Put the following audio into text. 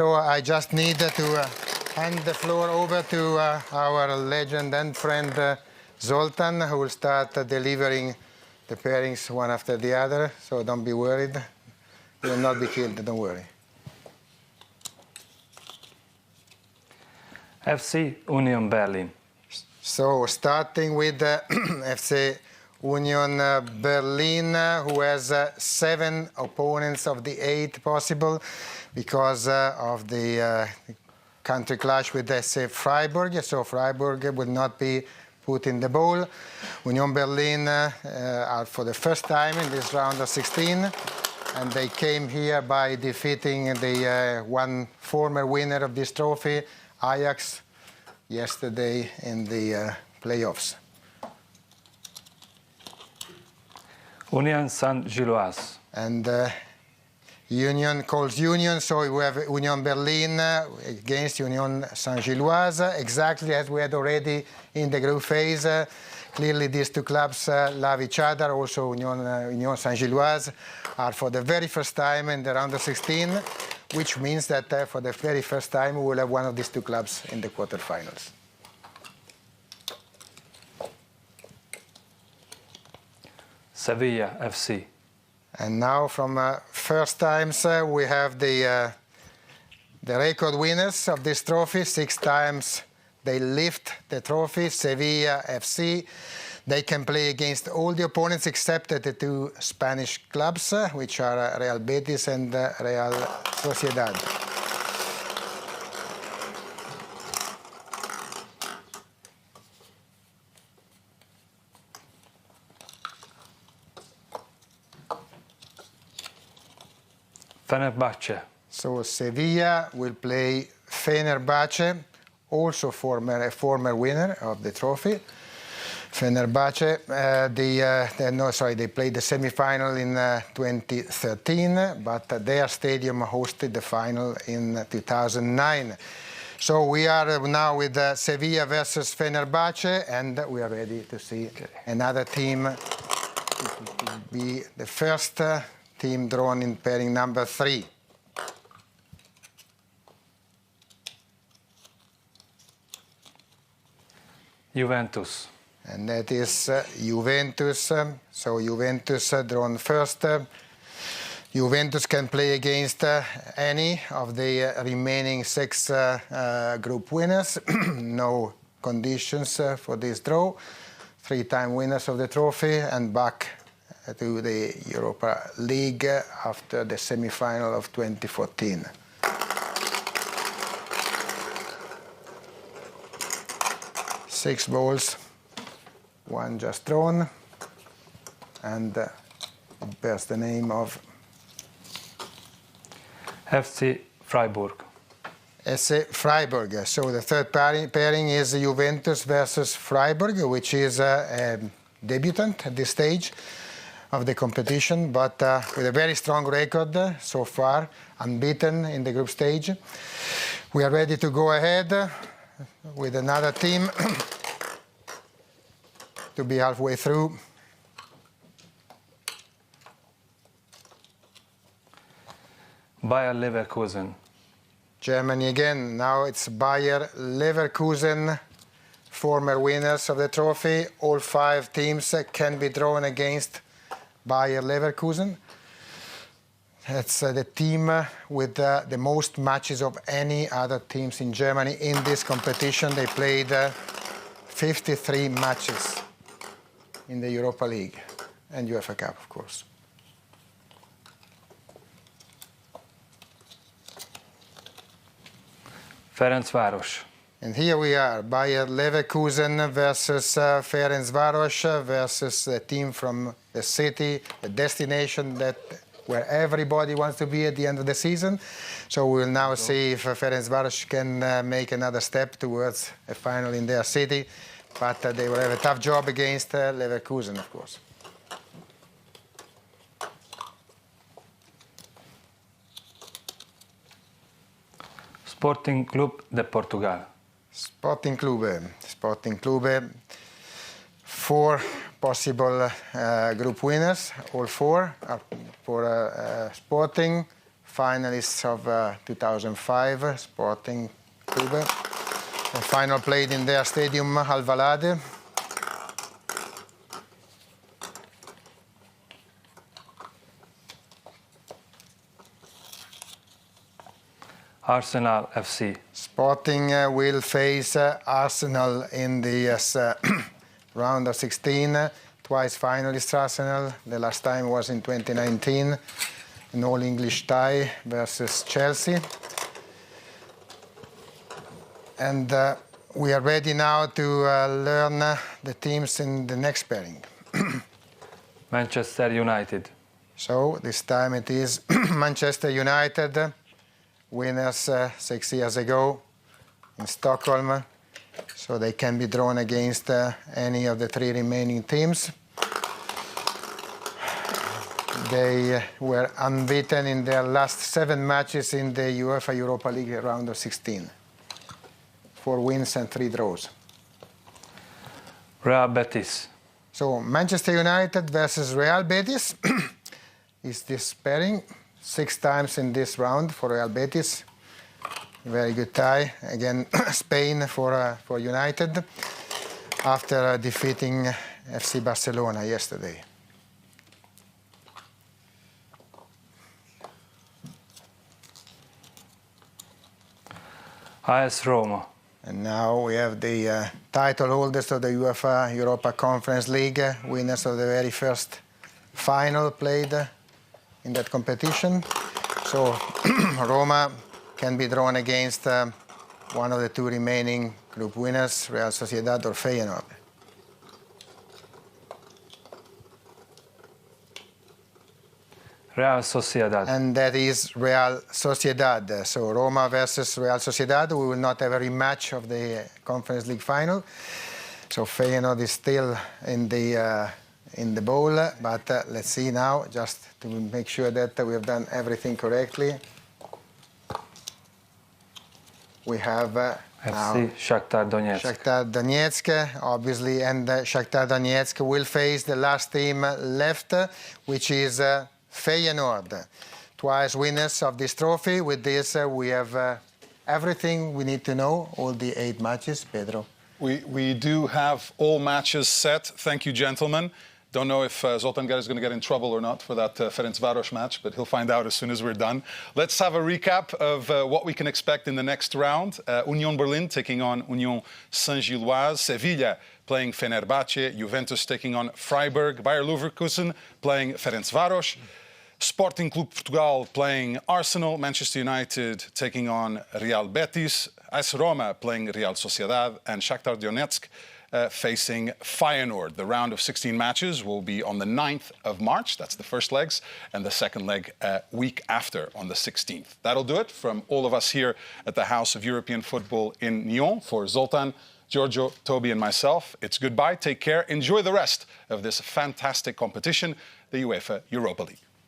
So I just need to hand the floor over to our legend and friend Zoltan, who will start delivering the pairings one after the other. So don't be worried. You will not be killed, don't worry. FC Union Berlin. So starting with FC Union Berlin, who has 7 opponents of the 8 possible because of the country clash with SC Freiburg. So Freiburg will not be put in the bowl. Union Berlin are for the first time in this round of 16, and they came here by defeating the one former winner of this trophy, Ajax, yesterday in the playoffs. Union Saint-Gilloise. And Union calls Union, so we have Union Berlin against Union Saint-Gilloise, exactly as we had already in the group phase. Clearly these two clubs love each other. Also Union Saint-Gilloise are for the very first time in the round of 16, which means that for the very first time we will have one of these two clubs in the quarterfinals. Sevilla FC. And now from first times we have the record winners of this trophy. 6 times they lift the trophy, Sevilla FC. They can play against all the opponents except the 2 Spanish clubs, which are Real Betis and Real Sociedad. Fenerbahce. So Sevilla will play Fenerbahce, also a former winner of the trophy. Fenerbahce, they played the semi-final in 2013, but their stadium hosted the final in 2009. So we are now with Sevilla versus Fenerbahce, and we are ready to see another team be the first team drawn in pairing number 3. Juventus. And that is Juventus. So Juventus drawn first. Juventus can play against any of the remaining 6 group winners. No conditions for this draw. 3-time winners of the trophy and back to the Europa League after the semi-final of 2014. Six balls, 1 just drawn, and it bears the name of FC Freiburg. SC Freiburg. So the third pairing is Juventus versus Freiburg, which is a debutant at this stage of the competition, but with a very strong record so far, unbeaten in the group stage. We are ready to go ahead with another team to be halfway through. Bayer Leverkusen. Germany again. Now it's Bayer Leverkusen, former winners of the trophy. All 5 teams can be drawn against Bayer Leverkusen. It's the team with the most matches of any other teams in Germany in this competition. They played 53 matches in the Europa League and UEFA Cup, of course. Ferencváros. And here we are, Bayer Leverkusen versus Ferencváros versus a team from the city, the destination where everybody wants to be at the end of the season. So we'll now see if Ferencváros can make another step towards a final in their city. But they will have a tough job against Leverkusen, of course. Sporting Clube de Portugal. Sporting Clube. 4 possible group winners. All 4 are for Sporting. finalists of 2005, Sporting Club. The final played in their stadium, Alvalade. Arsenal FC. Sporting will face Arsenal in the round of 16. Twice finalist Arsenal. The last time was in 2019. An all-English tie versus Chelsea. And we are ready now to learn the teams in the next pairing. Manchester United. So this time it is Manchester United, winners 6 years ago in Stockholm. So they can be drawn against any of the three remaining teams. They were unbeaten in their last 7 matches in the UEFA Europa League Round of 16. 4 wins and 3 draws. Real Betis. So Manchester United versus Real Betis is this pairing. 6 times in this round for Real Betis. Very good tie. Again, Spain for United after defeating FC Barcelona yesterday. AS Roma. And now we have the title holders of the UEFA Europa Conference League, winners of the very first final played in that competition. So Roma can be drawn against one of the 2 remaining group winners, Real Sociedad or Feyenoord. Real Sociedad. And that is Real Sociedad. So Roma versus Real Sociedad. We will not have a rematch of the Conference League final. So Feyenoord is still in the bowl. But let's see now, just to make sure that we have done everything correctly. We have FC Shakhtar Donetsk. Shakhtar Donetsk, obviously, and Shakhtar Donetsk will face the last team left, which is Feyenoord, twice winners of this trophy. With this, we have everything we need to know, all the 8 matches. Pedro. We do have all matches set. Thank you, gentlemen. Don't know if Zoltan Gera is going to get in trouble or not for that Ferencváros match, but he'll find out as soon as we're done. Let's have a recap of what we can expect in the next round. Union Berlin taking on Union Saint-Gilloise. Sevilla playing Fenerbahce. Juventus taking on Freiburg. Bayer Leverkusen playing Ferencváros. Sporting Club Portugal playing Arsenal. Manchester United taking on Real Betis. AS Roma playing Real Sociedad. And Shakhtar Donetsk facing Feyenoord. The round of 16 matches will be on the 9th of March. That's the first legs. And the second leg week after, on the 16th. That'll do it from all of us here at the House of European Football in Nyon. For Zoltan, Giorgio, Toby and myself, it's goodbye. Take care. Enjoy the rest of this fantastic competition, the UEFA Europa League.